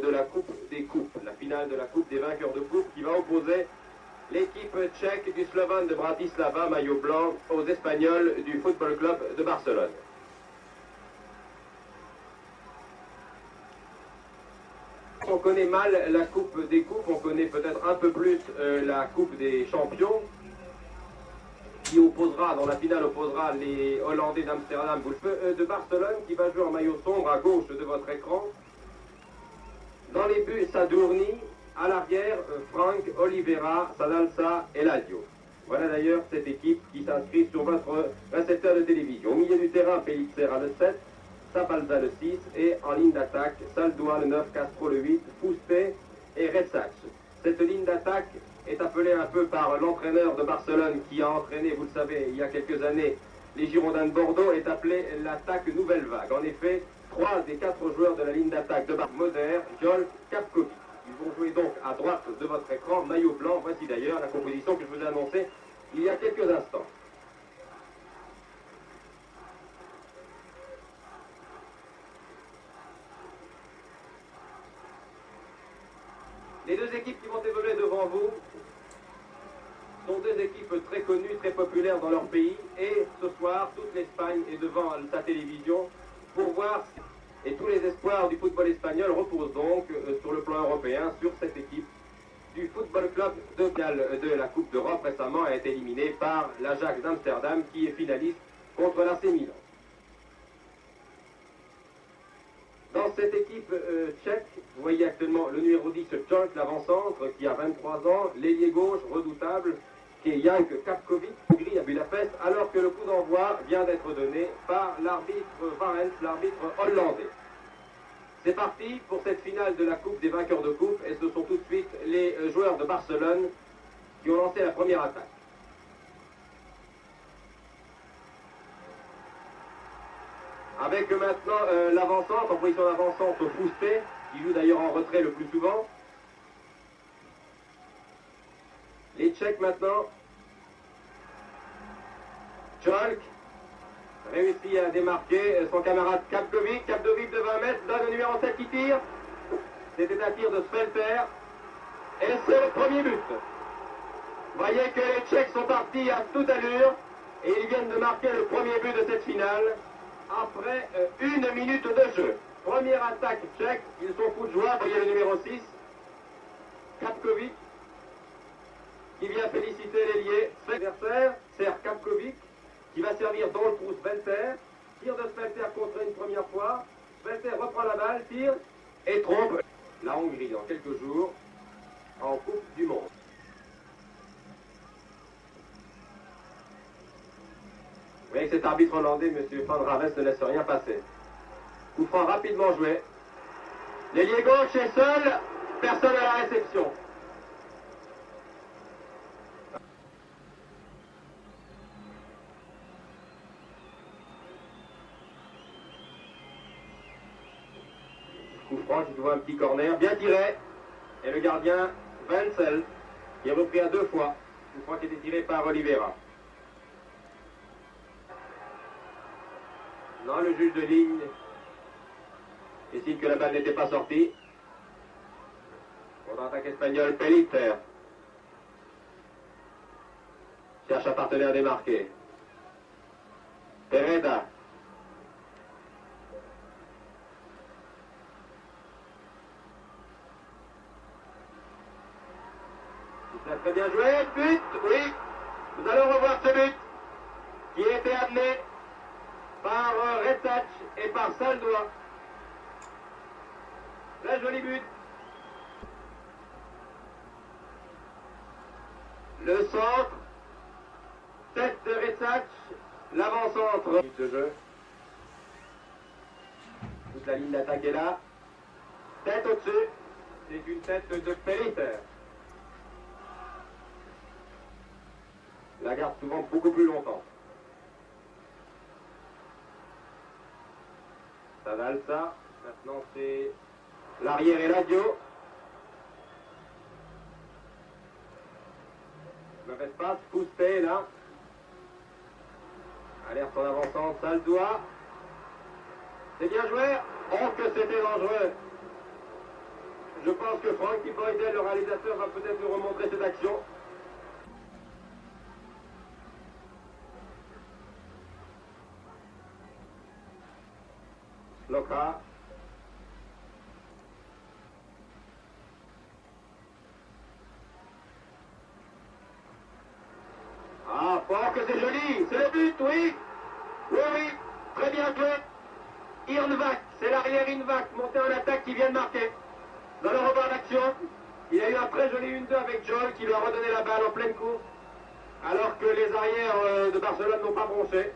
de la Coupe des Coupes, la finale de la Coupe des vainqueurs de coupe qui va opposer l'équipe tchèque du Slovan de Bratislava, maillot blanc, aux Espagnols du Football Club de Barcelone. On connaît mal la Coupe des Coupes, on connaît peut-être un peu plus la Coupe des Champions, qui opposera, dans la finale opposera les Hollandais d'Amsterdam de Barcelone, qui va jouer en maillot sombre à gauche de votre écran. Dans les buts, Sadourny, à l'arrière, Franck, Oliveira, Sadalça et Lazio. Voilà d'ailleurs cette équipe qui s'inscrit sur votre récepteur de télévision. Au milieu du terrain, Pellicer le 7, Sapalza le 6 et en ligne d'attaque, Saldua le 9, Castro le 8, Fousté et Resac. Cette ligne d'attaque est appelée un peu par l'entraîneur de Barcelone qui a entraîné, vous le savez, il y a quelques années, les Girondins de Bordeaux, est appelée l'attaque nouvelle vague. En effet, 3 des 4 joueurs de la ligne d'attaque de Moder, Jol, Kapkovic. Ils vont jouer donc à droite de votre écran, maillot blanc. Voici d'ailleurs la composition que je vous ai annoncée il y a quelques instants. Les deux équipes qui vont évoluer devant vous sont deux équipes très connues, très populaires dans leur pays. Et ce soir, toute l'Espagne est devant sa télévision pour voir. Et tous les espoirs du football espagnol reposent donc sur le plan européen sur cette équipe du Football Club de la Coupe d'Europe. Récemment a été éliminée par l'Ajax d'Amsterdam qui est finaliste contre l'AC Milan. Dans cette équipe tchèque, vous voyez actuellement le numéro 10, Jolk, l'avant-centre, qui a 23 ans, l'ailier gauche redoutable, qui est Jank Kapkovic, gris à Budapest, alors que le coup d'envoi vient d'être donné par l'arbitre Varens, l'arbitre hollandais. C'est parti pour cette finale de la Coupe des vainqueurs de coupe, et ce sont tout de suite les joueurs de Barcelone qui ont lancé la première attaque. Avec maintenant l'avant-centre, en position d'avant-centre, Fousté, qui joue d'ailleurs en retrait le plus souvent. Les Tchèques maintenant. Jolk réussit à démarquer son camarade Kapkovic. Kapkovic de 20 mètres donne le numéro 7 qui tire. C'était un tir de Svelter. Et c'est le premier but. Vous voyez que les Tchèques sont partis à toute allure. Et ils viennent de marquer le premier but de cette finale. Après 1 minute de jeu. Première attaque tchèque. Ils sont fous de joie. Vous voyez le numéro 6. Kapkovic. Qui vient féliciter l'ailier. Adversaire, c'est Kapkovic, qui va servir dans le trou Svelter. Tire de Svelter contre une première fois. Svelter reprend la balle, tire et trompe la Hongrie dans quelques jours en Coupe du Monde. Vous voyez que cet arbitre hollandais, M. Van Ravens, ne laisse rien passer. Coup franc rapidement joué. L'ailier gauche est seul, personne à la réception. Coup franc, je vois un petit corner, bien tiré. Et le gardien, Wenzel, qui est repris à 2 fois. Coup franc qui était tiré par Oliveira. Non, le juge de ligne estime que la balle n'était pas sortie. Contre-attaque espagnole, Pellicer cherche un partenaire démarqué. Pereda. Ça très bien joué. But, oui. Nous allons revoir ce but qui a été amené par Resac et par Saldua. Très joli but. Le centre, tête de Resac, l'avant-centre. De jeu. Toute la ligne d'attaque est là. Tête au-dessus. C'est une tête de Pellicer. La garde souvent beaucoup plus longtemps. Sadalça. Maintenant c'est l'arrière et Lazio. Mauvais passe, Fousté là. Alerte en avançant, Saldua. C'est bien joué. Oh que c'était dangereux. Je pense que Frankie Boydell, le réalisateur, va peut-être nous remontrer cette action. Locra. Ah, fort que c'est joli. C'est le but, oui. Oui, oui. Très bien joué. Irnvac, c'est l'arrière Irnvac, monté en attaque qui vient de marquer. Nous allons revoir l'action. Il a eu un très joli 1-2 avec Joel qui lui a redonné la balle en pleine course. Alors que les arrières de Barcelone n'ont pas bronché.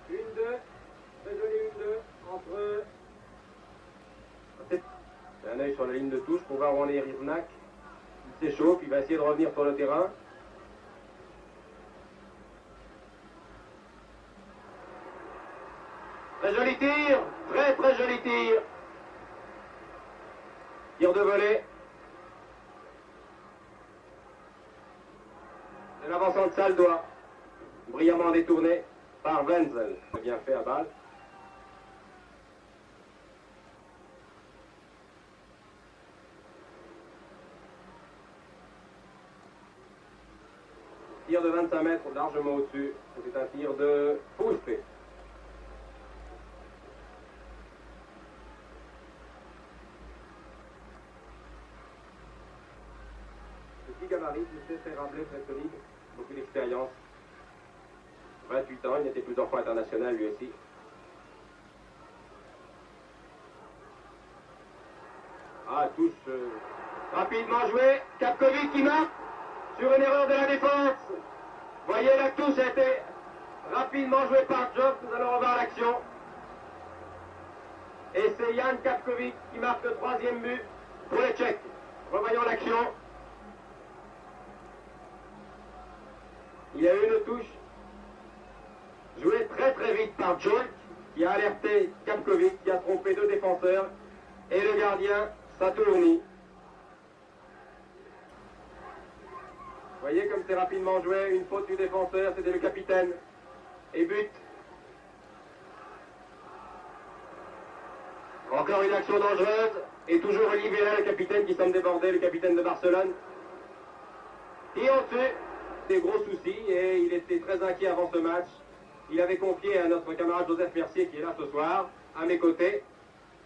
1-2, très joli 1-2 entre... Un œil sur la ligne de touche pour voir où en est Irnvac. Il s'échauffe, il va essayer de revenir sur le terrain. Très joli tir, très très joli tir. Tir de volée. C'est l'avancement de Saldois, brillamment détourné par Wenzel. Bien fait à balle. Tir de 25 mètres, largement au-dessus. C'est un tir de Poussé. Petit gabarit, il sait faire rambler, très solide, beaucoup d'expérience. 28 ans, il était plusieurs fois international lui aussi. Ah, touche rapidement joué. Kapkovic qui marque sur une erreur de la défense. Voyez, la touche a été rapidement jouée par Job. Nous allons revoir l'action. Et c'est Jan Kapkovic qui marque le 3e but pour les Tchèques. Revoyons l'action. Il y a eu une touche jouée très très vite par Joel qui a alerté Kapkovic, qui a trompé 2 défenseurs, et le gardien Satourny. Vous voyez comme c'est rapidement joué, une faute du défenseur, c'était le capitaine, et but. Encore une action dangereuse, et toujours Oliveira, le capitaine, qui semble déborder, le capitaine de Barcelone. Et au-dessus, des gros soucis, et il était très inquiet avant ce match. Il avait confié à notre camarade Joseph Mercier, qui est là ce soir, à mes côtés,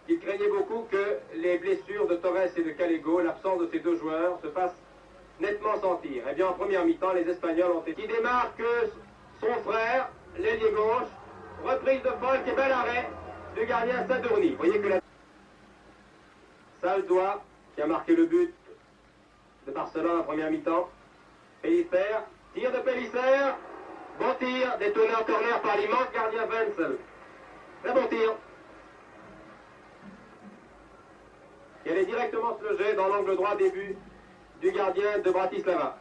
qu'il craignait beaucoup que les blessures de Torres et de Calego, l'absence de ces 2 joueurs, se fassent nettement sentir. Eh bien, en première mi-temps, les Espagnols ont été... Qui démarque son frère, l'ailier gauche, reprise de Folk et bel arrêt du gardien Satourny. Vous voyez que la... Saldois, qui a marqué le but de Barcelone en première mi-temps. Pellicer, tir de Pellicer, bon tir, détourné en corner par l'immense gardien Wenzel. Très bon tir. Et elle est directement se loger dans l'angle droit des buts du gardien de Bratislava.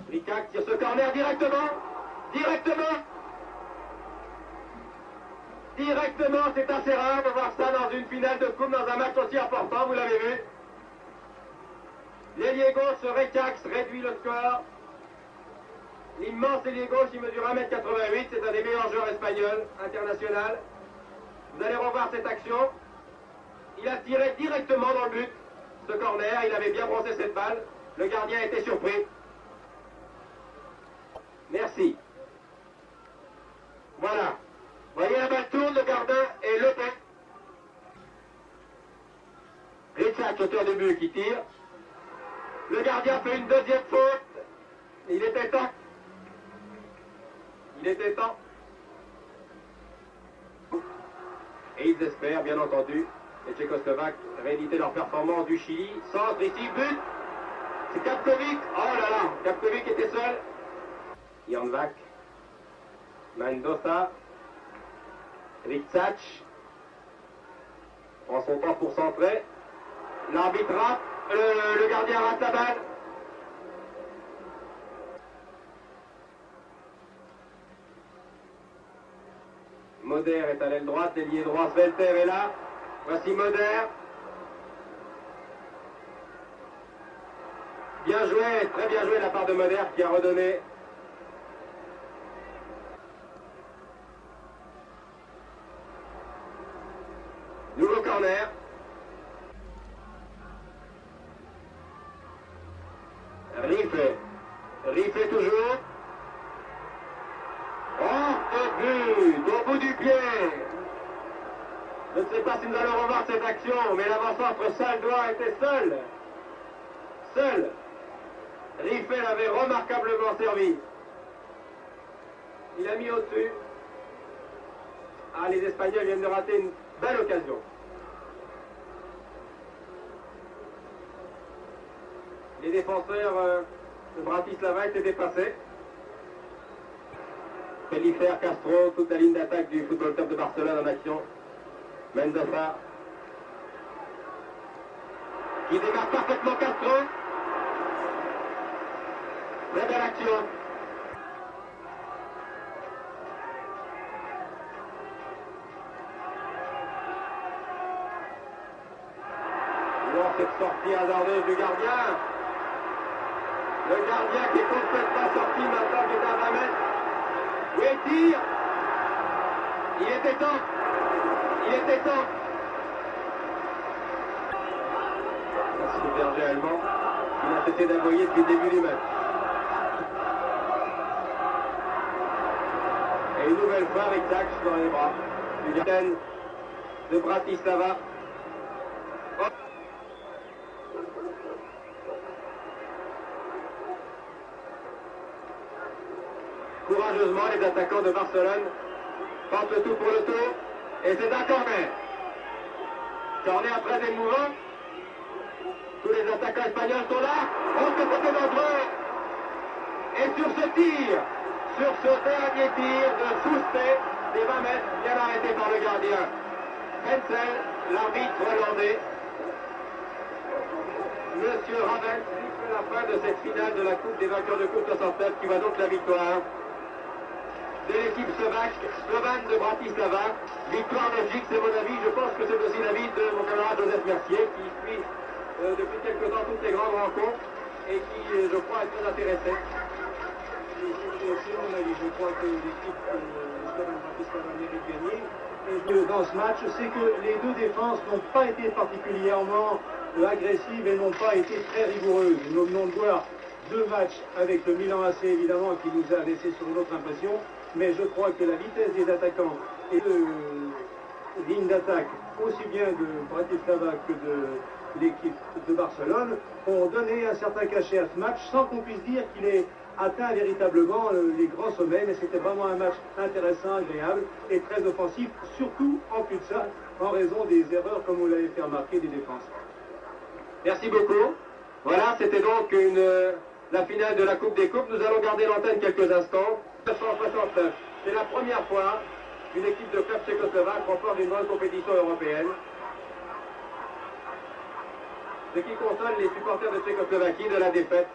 Rickac tire ce corner directement. Directement, c'est assez rare de voir ça dans une finale de coupe, dans un match aussi important, vous l'avez vu. L'ailier gauche, Rickac, réduit le score. L'immense ailier gauche, il mesure 1m88, c'est un des meilleurs joueurs espagnols, international. Vous allez revoir cette action. Il a tiré directement dans le but, ce corner, il avait bien brossé cette balle. Le gardien était surpris. Merci. Voilà. Voyez, la balle tourne, le gardien et le tête. Rickac, auteur de but, qui tire. Le gardien fait une 2e faute. Il était temps. Et ils espèrent, bien entendu, les Tchécoslovaques rééditer leur performance du Chili. Centre ici, but. C'est Kapkovic. Oh là là, Kapkovic était seul. Irnvac. Mendoza. Rickac. Prend son temps pour centrer. L'arbitre rate. Le gardien rate la balle. Moder est à l'aile droite, l'ailier droit, Svelter est là. Voici Moder. Bien joué, très bien joué de la part de Moder qui a redonné corner. Riffet toujours. Oh, but au bout du pied. Je ne sais pas si nous allons revoir cette action, mais l'avant-centre Saldois était seul. Seul. Riffet l'avait remarquablement servi. Il a mis au-dessus. Ah, les Espagnols viennent de rater une belle occasion. Les défenseurs de Bratislava étaient dépassés. Pellicer, Castro, toute la ligne d'attaque du Football Club de Barcelone en action. Mendoza qui démarre parfaitement Castro. Très belle action. Cette sortie hasardeuse du gardien. Le gardien qui est complètement sorti maintenant, qui est à 20 mètres. Où est le tir? Il était temps. Il était temps. Merci le berger allemand. Il a cessé d'aboyer depuis le début du match. Et une nouvelle fois avec Dax dans les bras du capitaine de Bratislava. Courageusement, les attaquants de Barcelone tentent le tout pour le tour. Et c'est un corner. Corner très émouvant. Tous les attaquants espagnols sont là. Oh, que c'était dangereux. Et sur ce tir, sur ce dernier tir de Sousté, des 20 mètres, bien arrêté par le gardien. Hensel, l'arbitre hollandais. Monsieur Ravel, siffle la fin de cette finale de la Coupe des vainqueurs de Coupe 69 qui va donc la victoire de l'équipe slovane de Bratislava. Victoire logique, c'est mon avis. Je pense que c'est aussi l'avis de mon camarade Joseph Mercier qui suit depuis quelque temps toutes les grandes rencontres et qui, je crois, est très intéressé. C'est aussi mon avis. Je crois que l'équipe slovane Bratislava mérite de gagner. Et dans ce match, c'est que les deux défenses n'ont pas été particulièrement agressives et n'ont pas été très rigoureuses. Nous venons de voir deux matchs avec le Milan AC, évidemment, qui nous a laissé sur une autre impression. Mais je crois que la vitesse des attaquants et de ligne d'attaque, aussi bien de Bratislava que de l'équipe de Barcelone, ont donné un certain cachet à ce match, sans qu'on puisse dire qu'il ait atteint véritablement les grands sommets. Mais c'était vraiment un match intéressant, agréable et très offensif, surtout en plus de ça, en raison des erreurs, comme vous l'avez fait remarquer, des défenses. Merci beaucoup. Voilà, c'était donc la finale de la Coupe des Coupes. Nous allons garder l'antenne quelques instants. 1969, c'est la première fois qu'une équipe de club tchécoslovaque remporte une grande compétition européenne. Ce qui console les supporters de Tchécoslovaquie de la défaite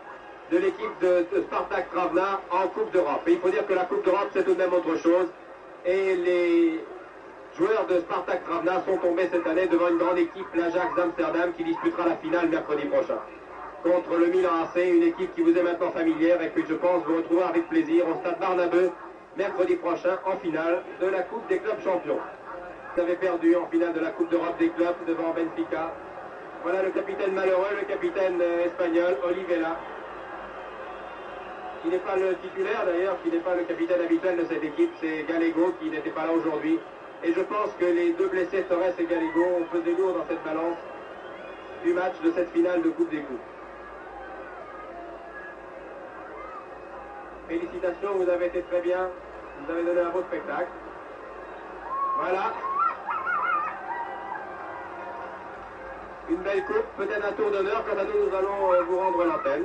de l'équipe de Spartak Trnava en Coupe d'Europe. Et il faut dire que la Coupe d'Europe, c'est tout de même autre chose. Et les joueurs de Spartak Trnava sont tombés cette année devant une grande équipe, l'Ajax d'Amsterdam, qui disputera la finale mercredi prochain contre le Milan AC, une équipe qui vous est maintenant familière et que je pense vous retrouvera avec plaisir au stade Barnabeu mercredi prochain en finale de la Coupe des clubs champions. Vous avez perdu en finale de la Coupe d'Europe des clubs devant Benfica. Voilà le capitaine malheureux, le capitaine espagnol, Olivella, qui n'est pas le titulaire d'ailleurs, qui n'est pas le capitaine habituel de cette équipe, c'est Gallego qui n'était pas là aujourd'hui. Et je pense que les deux blessés, Torres et Gallego, ont pesé lourd dans cette balance du match de cette finale de Coupe des Coupes. Félicitations, vous avez été très bien, vous avez donné un beau spectacle. Voilà. Une belle coupe, peut-être un tour d'honneur. Quant à nous, nous allons vous rendre l'antenne.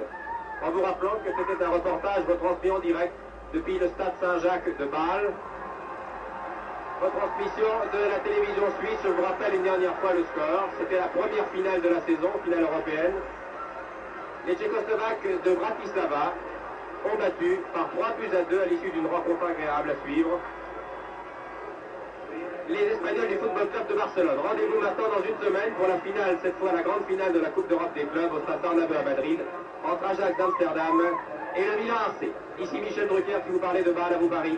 En vous rappelant que c'était un reportage retransmis en direct depuis le stade Saint-Jacques de Bâle. Retransmission de la télévision suisse. Je vous rappelle une dernière fois le score. C'était la première finale de la saison, finale européenne. Les Tchécoslovaques de Bratislava ont battu par 3-2 à l'issue d'une rencontre agréable à suivre les Espagnols du Football Club de Barcelone. Rendez-vous maintenant dans une semaine pour la finale, cette fois la grande finale de la Coupe d'Europe des clubs au stade Barnabeu à Madrid, entre Ajax d'Amsterdam et le Milan AC. Ici Michel Drucker qui vous parlait de Bâle à vous Paris.